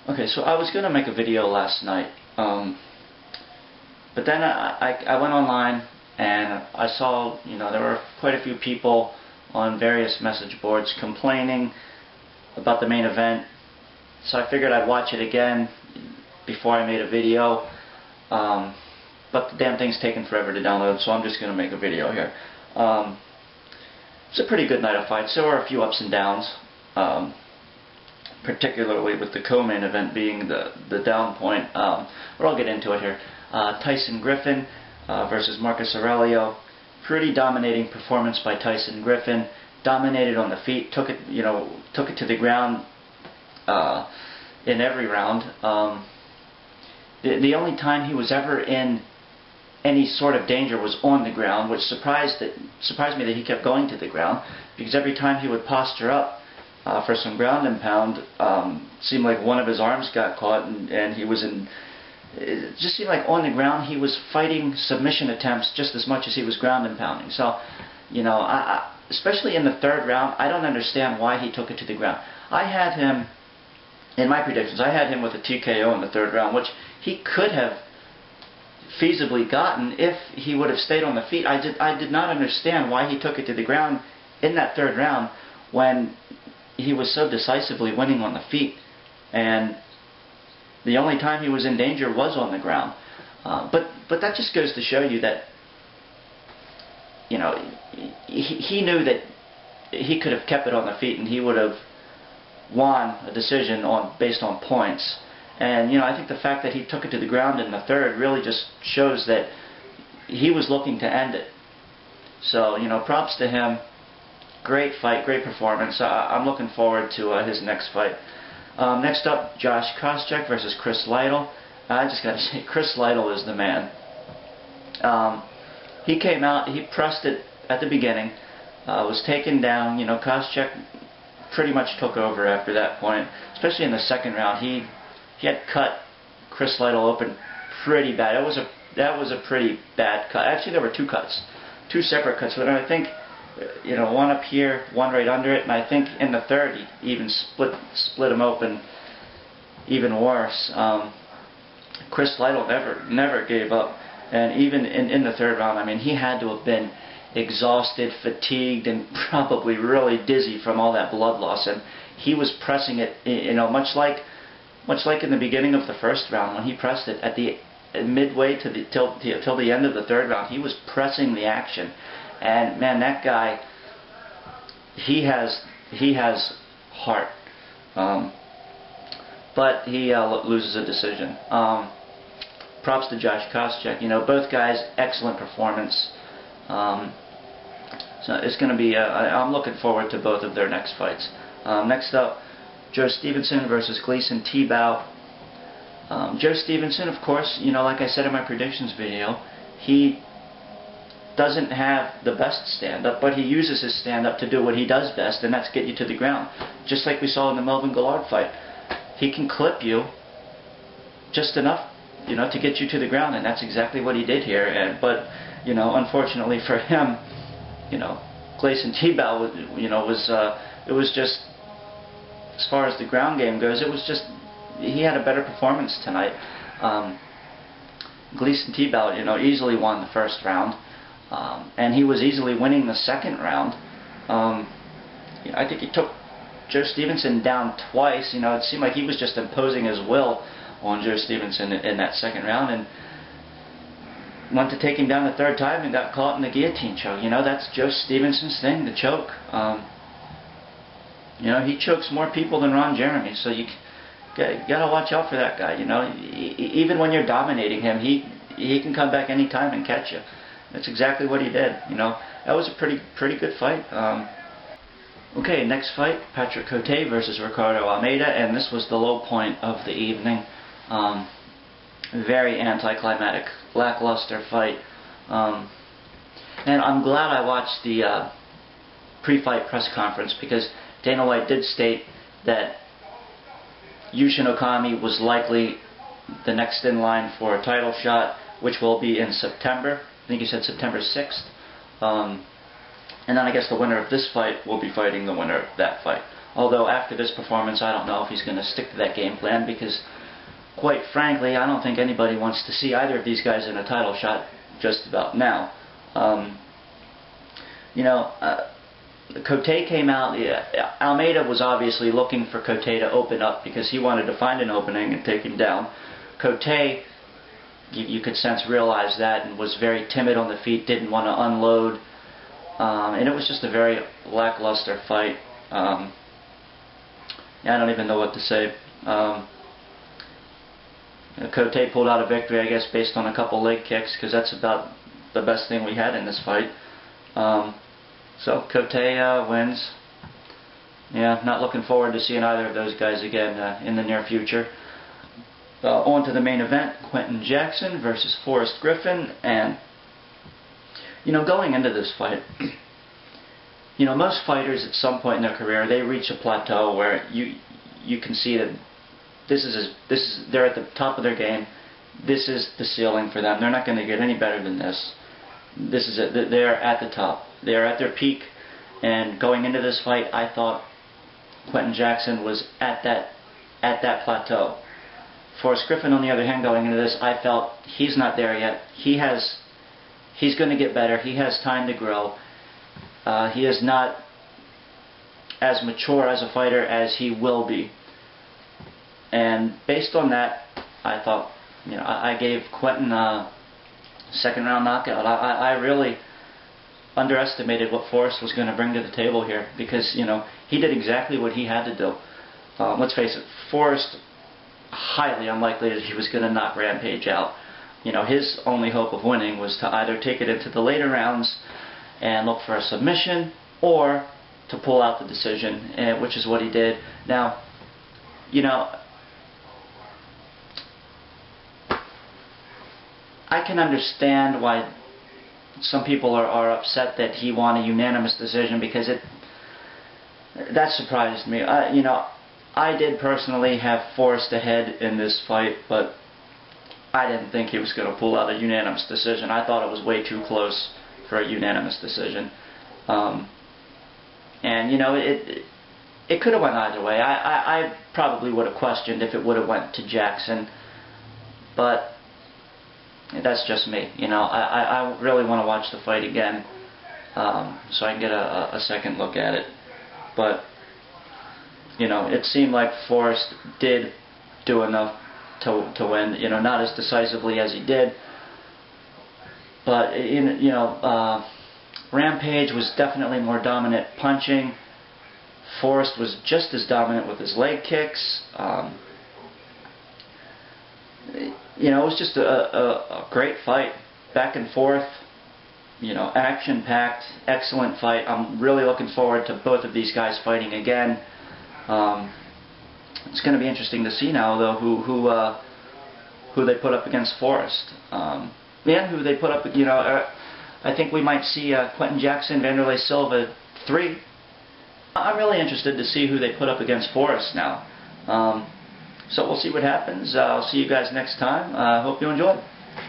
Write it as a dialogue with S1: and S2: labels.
S1: Okay, so I was going to make a video last night, but then I went online and I saw, there were quite a few people on various message boards complaining about the main event, so I figured I'd watch it again before I made a video, but the damn thing's taken forever to download, so I'm just going to make a video here. It's a pretty good night of fights. There were a few ups and downs, particularly with the co-main event being the down point, but I'll get into it here. Tyson Griffin versus Marcus Aurelio. Pretty dominating performance by Tyson Griffin. Dominated on the feet, took it to the ground in every round. The only time he was ever in any sort of danger was on the ground, which surprised me that he kept going to the ground, because every time he would posture up for some ground and pound, seemed like one of his arms got caught, and he was in. It just seemed like on the ground he was fighting submission attempts just as much as he was ground and pounding. So, especially in the third round, I don't understand why he took it to the ground. I had him, in my predictions, I had him with a TKO in the third round, which he could have feasibly gotten if he would have stayed on the feet. I did not understand why he took it to the ground in that third round when he was so decisively winning on the feet, and the only time he was in danger was on the ground. But that just goes to show you that he knew that he could have kept it on the feet and he would have won a decision based on points. And I think the fact that he took it to the ground in the third really just shows that he was looking to end it. So props to him. Great fight, great performance. I'm looking forward to his next fight. Next up, Josh Koscheck versus Chris Lytle. I just got to say, Chris Lytle is the man. He came out, he pressed it at the beginning, was taken down. Koscheck pretty much took over after that point, especially in the second round. He had cut Chris Lytle open pretty bad. That was a pretty bad cut. Actually, there were two cuts, two separate cuts. But I think, one up here, one right under it, and I think in the third he even split him open even worse. Chris Lytle never gave up, and even in the third round, I mean, he had to have been exhausted, fatigued, and probably really dizzy from all that blood loss, and he was pressing it, much like in the beginning of the first round when he pressed it at the midway till the end of the third round. He was pressing the action, and man, that guy, he has heart, but he loses a decision. Props to Josh Koscheck. Both guys, excellent performance. So it's going to be. I'm looking forward to both of their next fights. Next up, Joe Stevenson versus Gleison Tibau. Joe Stevenson, of course, like I said in my predictions video, he doesn't have the best stand-up, but he uses his stand-up to do what he does best, and that's get you to the ground. Just like we saw in the Melvin Guillard fight. He can clip you just enough, to get you to the ground, and that's exactly what he did here. But unfortunately for him, Gleison Tibau, it was just, as far as the ground game goes, it was just, he had a better performance tonight. Gleison Tibau, easily won the first round, and he was easily winning the second round. I think he took Joe Stevenson down twice. It seemed like he was just imposing his will on Joe Stevenson in that second round, and went to take him down the third time and got caught in the guillotine choke. That's Joe Stevenson's thing, the choke. He chokes more people than Ron Jeremy, so you gotta watch out for that guy. Even when you're dominating him, he can come back anytime and catch you. That's exactly what he did. That was a pretty good fight. Okay, next fight, Patrick Cote versus Ricardo Almeida, and this was the low point of the evening. Very anticlimactic, lackluster fight. And I'm glad I watched the pre-fight press conference, because Dana White did state that Yushin Okami was likely the next in line for a title shot, which will be in September. I think he said September 6th. And then I guess the winner of this fight will be fighting the winner of that fight. Although after this performance, I don't know if he's going to stick to that game plan, because quite frankly, I don't think anybody wants to see either of these guys in a title shot just about now. Cote came out. Almeida was obviously looking for Cote to open up because he wanted to find an opening and take him down. Cote, you could sense, realized that and was very timid on the feet, didn't want to unload. And it was just a very lackluster fight. I don't even know what to say. Cote pulled out a victory, I guess, based on a couple leg kicks, because that's about the best thing we had in this fight. So Cote wins. Yeah, not looking forward to seeing either of those guys again in the near future. On to the main event, Quentin Jackson versus Forrest Griffin. And going into this fight, most fighters at some point in their career, they reach a plateau where you can see that they're at the top of their game. This is the ceiling for them. They're not going to get any better than this. This is it. They're at the top. They're at their peak. And going into this fight, I thought Quentin Jackson was at that plateau. Forrest Griffin, on the other hand, going into this, I felt he's not there yet. He's going to get better. He has time to grow. He is not as mature as a fighter as he will be. And based on that, I thought, I gave Quentin a second round knockout. I really underestimated what Forrest was going to bring to the table here, because he did exactly what he had to do. Let's face it, Forrest, highly unlikely that he was going to knock Rampage out. His only hope of winning was to either take it into the later rounds and look for a submission, or to pull out the decision, which is what he did. Now, I can understand why some people are upset that he won a unanimous decision, because that surprised me. I did personally have Forrest ahead in this fight, but I didn't think he was going to pull out a unanimous decision. I thought it was way too close for a unanimous decision. And it could have went either way. I probably would have questioned if it would have went to Jackson, but that's just me. I really want to watch the fight again, so I can get a second look at it. But it seemed like Forrest did do enough to win. Not as decisively as he did, but Rampage was definitely more dominant punching. Forrest was just as dominant with his leg kicks. It was just a great fight, back and forth, action-packed, excellent fight. I'm really looking forward to both of these guys fighting again. It's going to be interesting to see now, though, who they put up against Forrest. And who they put up, I think we might see Quentin Jackson, Vanderlei Silva 3. I'm really interested to see who they put up against Forrest now. So we'll see what happens. I'll see you guys next time. I hope you enjoyed.